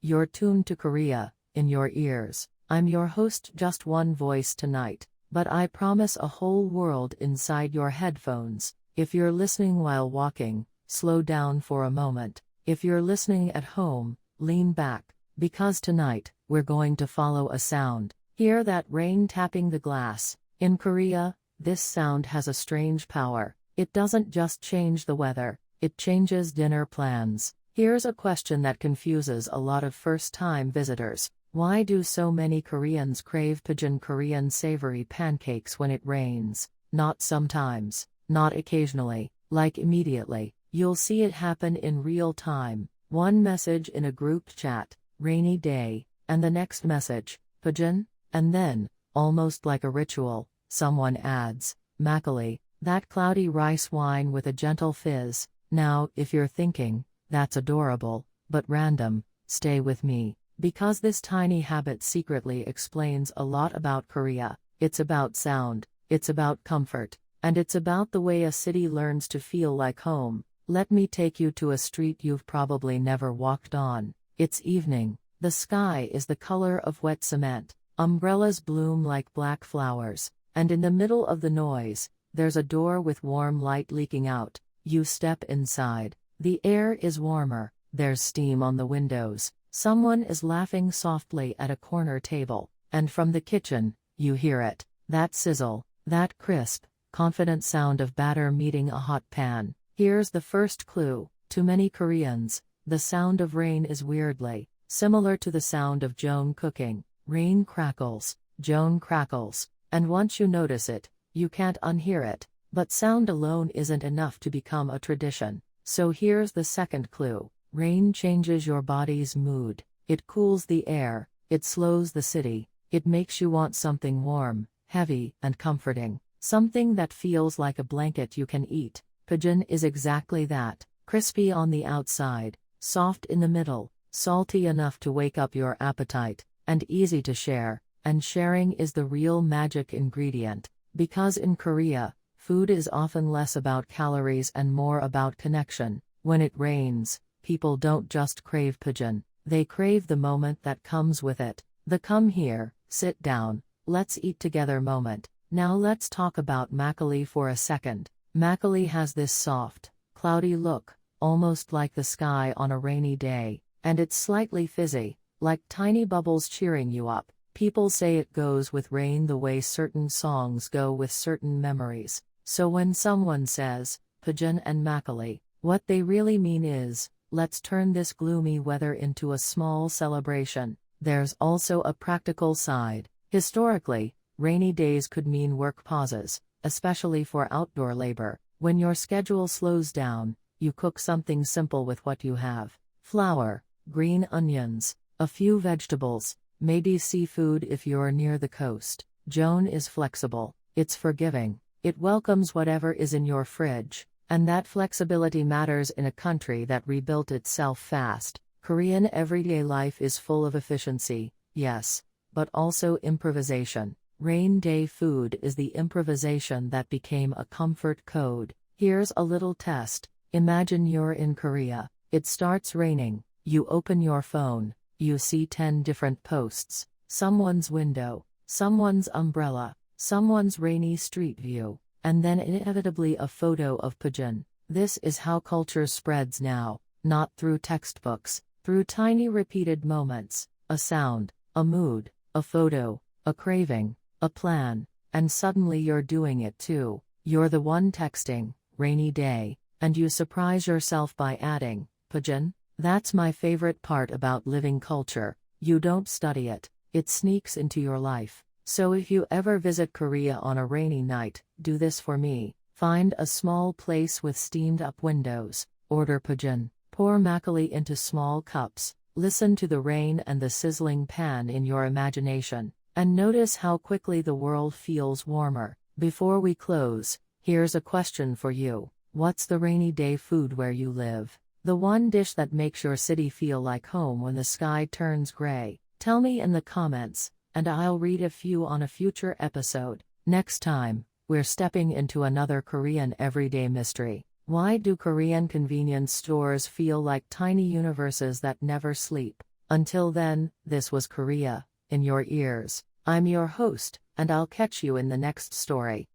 You're tuned to Korea, in your ears. I'm your host, just one voice tonight, but I promise a whole world inside your headphones. If you're listening while walking, slow down for a moment. If you're listening at home, lean back, because tonight, we're going to follow a sound. Hear that rain tapping the glass. In Korea, this sound has a strange power. It doesn't just change the weather, it changes dinner plans. Here's a question that confuses a lot of first-time visitors. Why do so many Koreans crave Pajeon, Korean savory pancakes, when it rains? Not sometimes, not occasionally, like immediately. You'll see it happen in real time. One message in a group chat, rainy day, and the next message, Pajeon, and then, almost like a ritual, someone adds, Makgeolli, that cloudy rice wine with a gentle fizz. Now, if you're thinking, that's adorable, but random, stay with me, because this tiny habit secretly explains a lot about Korea. It's about sound, it's about comfort, and it's about the way a city learns to feel like home. Let me take you to a street you've probably never walked on. It's evening, the sky is the color of wet cement, umbrellas bloom like black flowers, and in the middle of the noise, there's a door with warm light leaking out. You step inside. The air is warmer, there's steam on the windows, someone is laughing softly at a corner table, and from the kitchen, you hear it, that sizzle, that crisp, confident sound of batter meeting a hot pan. Here's the first clue. To many Koreans, the sound of rain is weirdly similar to the sound of Joan cooking. Rain crackles, Joan crackles, and once you notice it, you can't unhear it. But sound alone isn't enough to become a tradition. So here's the second clue. Rain changes your body's mood. It cools the air, it slows the city, it makes you want something warm, heavy, and comforting. Something that feels like a blanket you can eat. Pajeon is exactly that. Crispy on the outside, soft in the middle, salty enough to wake up your appetite, and easy to share. And sharing is the real magic ingredient. Because in Korea, food is often less about calories and more about connection. When it rains, people don't just crave Pajeon, they crave the moment that comes with it. The come here, sit down, let's eat together moment. Now let's talk about Makgeolli for a second. Makgeolli has this soft, cloudy look, almost like the sky on a rainy day, and it's slightly fizzy, like tiny bubbles cheering you up. People say it goes with rain the way certain songs go with certain memories. So when someone says, Pajeon and Makgeolli, what they really mean is, let's turn this gloomy weather into a small celebration. There's also a practical side. Historically, rainy days could mean work pauses, especially for outdoor labor. When your schedule slows down, you cook something simple with what you have. Flour, green onions, a few vegetables, maybe seafood if you're near the coast. Joan is flexible, it's forgiving. It welcomes whatever is in your fridge, and that flexibility matters in a country that rebuilt itself fast. Korean everyday life is full of efficiency, yes, but also improvisation. Rain day food is the improvisation that became a comfort code. Here's a little test. Imagine you're in Korea. It starts raining. You open your phone. You see 10 different posts. Someone's window, someone's umbrella, someone's rainy street view, and then inevitably a photo of Pajeon. This is how culture spreads now, not through textbooks, through tiny repeated moments, a sound, a mood, a photo, a craving, a plan, and suddenly you're doing it too. You're the one texting, rainy day, and you surprise yourself by adding, Pajeon. That's my favorite part about living culture. You don't study it, it sneaks into your life. So if you ever visit Korea on a rainy night, do this for me. Find a small place with steamed up windows, order Pajeon, pour Makgeolli into small cups, listen to the rain and the sizzling pan in your imagination, and notice how quickly the world feels warmer. Before we close, here's a question for you. What's the rainy day food where you live? The one dish that makes your city feel like home when the sky turns gray? Tell me in the comments, and I'll read a few on a future episode. Next time, we're stepping into another Korean everyday mystery. Why do Korean convenience stores feel like tiny universes that never sleep? Until then, this was Korea, in your ears. I'm your host, and I'll catch you in the next story.